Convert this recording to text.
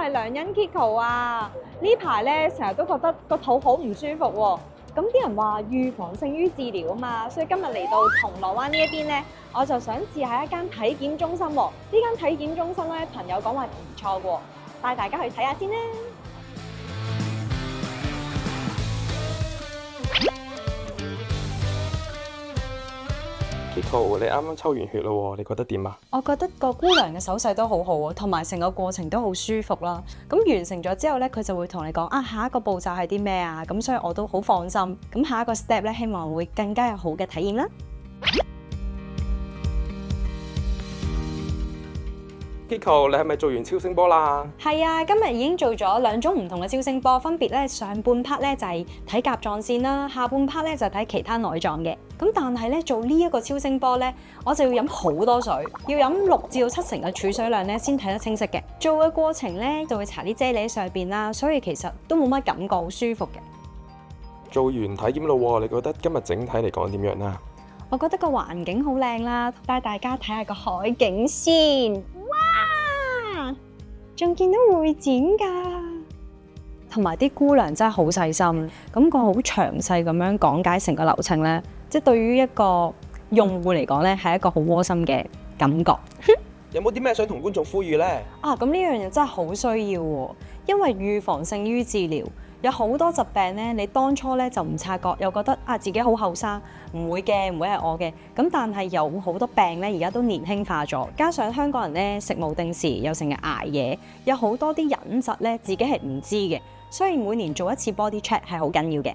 係梁欣 Kiko 啊！呢排咧成日都覺得個肚好唔舒服喎。咁啲人話預防勝於治療啊嘛，所以今日嚟到銅鑼灣呢一邊咧，我就想試下一間體檢中心喎。呢間體檢中心咧，朋友講話唔錯喎，帶大家去睇下先啦。Kiko，你啱啱抽完血啦喎，你覺得點啊？我覺得個姑娘嘅手勢都好好啊，同埋成個過程都好舒服啦。咁完成咗之後咧，佢就會同你講啊，下一個步驟係啲咩啊？咁所以我都好放心。咁下一個 step 咧，希望會更加有好嘅體驗啦。Kiko，你係咪做完超聲波啦？係啊，今日已經做咗2種唔同嘅超聲波，分別咧上半 part 咧就係睇甲狀腺啦，下半 part 咧就睇其他內臟嘅。咁但係咧做呢一個超聲波咧，我就要飲好多水，要飲6至7成嘅儲水量咧先睇得清晰嘅。做嘅過程咧就會搽啲啫喱喺上邊啦，所以其實都冇乜感覺，好舒服嘅。做完體檢啦喎，你覺得今日整體嚟講點樣啊？我覺得個環境好靚啦，帶大家睇下個海景先。哇！仲見到會展㗎，同埋啲姑娘真係好細心，咁個好詳細咁樣講解成個流程咧，即係對於一個用戶嚟講咧，係一個好窩心嘅感覺。有冇啲咩想同觀眾呼籲呢？啊，咁呢樣嘢真係好需要喎，因為預防勝於治療。有好多疾病咧，你當初咧就唔察覺，又覺得啊自己好後生，唔會嘅，唔會係我嘅。咁但係有好多病咧，而家都年輕化咗，加上香港人咧食無定時，又成日捱夜，有好多啲隱疾咧，自己係唔知嘅。所以每年做一次 body check 係好緊要嘅。